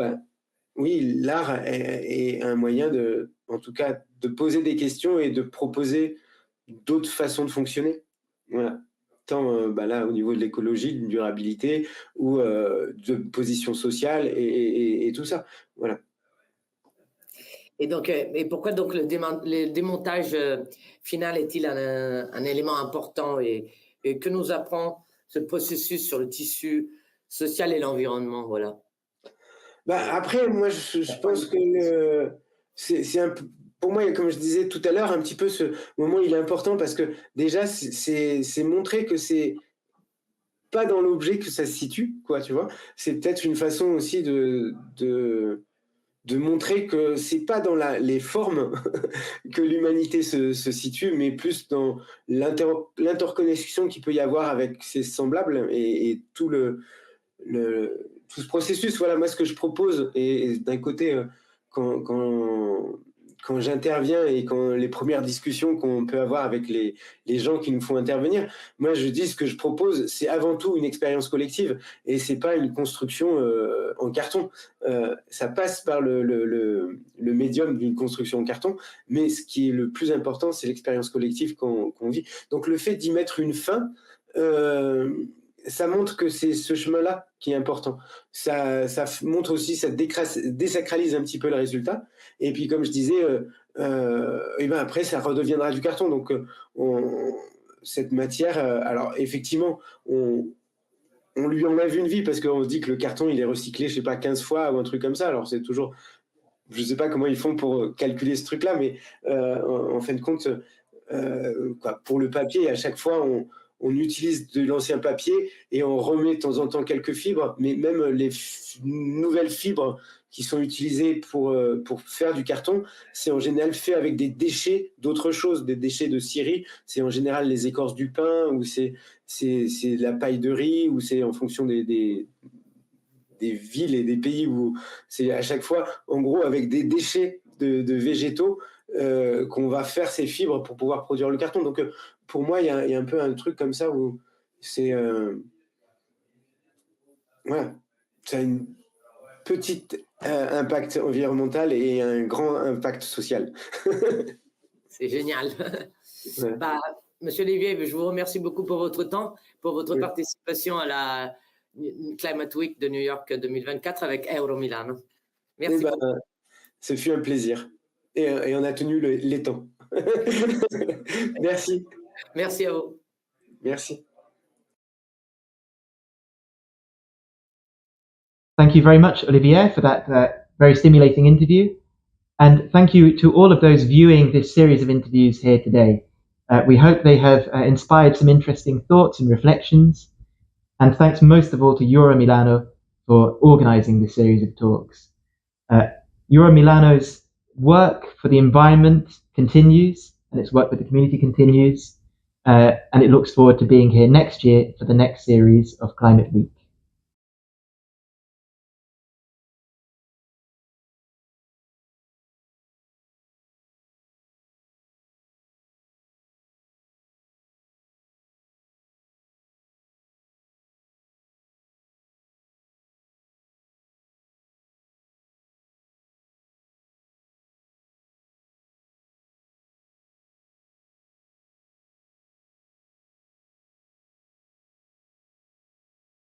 Speaker 8: oui, l'art est un moyen en tout cas, de poser des questions et de proposer d'autres façons de fonctionner. Voilà. Tant là, au niveau de l'écologie, de durabilité ou de position sociale et tout ça. Voilà.
Speaker 9: Et donc, et pourquoi donc le démontage final est-il un élément important et que nous apprend ce processus sur le tissu social et l'environnement, voilà.
Speaker 8: Après, moi, je pense que c'est un peu, pour moi, comme je disais tout à l'heure, un petit peu ce moment, il est important parce que déjà, c'est montrer que c'est pas dans l'objet que ça se situe, quoi, tu vois. C'est peut-être une façon aussi de montrer que c'est pas dans les formes que l'humanité se situe, mais plus dans l'interconnexion qu'il peut y avoir avec ses semblables et tout tout ce processus. Voilà, moi, ce que je propose, et d'un côté, quand j'interviens et quand les premières discussions qu'on peut avoir avec les gens qui nous font intervenir, moi, je dis ce que je propose, c'est avant tout une expérience collective et c'est pas une construction en carton. Ça passe par le médium d'une construction en carton, mais ce qui est le plus important, c'est l'expérience collective qu'on vit. Donc, le fait d'y mettre une fin, ça montre que c'est ce chemin-là qui est important. Ça montre aussi, ça désacralise un petit peu le résultat. Et puis, comme je disais, après, ça redeviendra du carton. Donc, cette matière, alors effectivement, on lui enlève une vie parce qu'on se dit que le carton, il est recyclé, je sais pas, 15 fois ou un truc comme ça. Alors, c'est toujours... Je sais pas comment ils font pour calculer ce truc-là, mais en fin de compte, pour le papier, à chaque fois, on utilise de l'ancien papier et on remet de temps en temps quelques fibres, mais même les nouvelles fibres qui sont utilisées pour faire du carton, c'est en général fait avec des déchets d'autres choses, des déchets de scierie. C'est en général les écorces du pin, ou c'est la paille de riz, ou c'est en fonction des villes et des pays où c'est à chaque fois, en gros, avec des déchets de végétaux qu'on va faire ces fibres pour pouvoir produire le carton. Donc, pour moi, il y a un peu un truc comme ça où c'est... voilà, ça a une petite impact environnemental et un grand impact social.
Speaker 9: C'est génial. Ouais. Monsieur Olivier, je vous remercie beaucoup pour votre temps, pour votre participation à la Climate Week de New York 2024 avec Euro Milano. Merci beaucoup.
Speaker 8: Ce fut un plaisir. Et on a tenu les temps. Merci.
Speaker 9: Merci à vous.
Speaker 8: Merci.
Speaker 1: Thank you very much, Olivier, for that very stimulating interview. And thank you to all of those viewing this series of interviews here today. We hope they have inspired some interesting thoughts and reflections. And thanks most of all to Euro Milano for organizing this series of talks. Euro Milano's work for the environment continues, and its work with the community continues. And it looks forward to being here next year for the next series of Climate Week.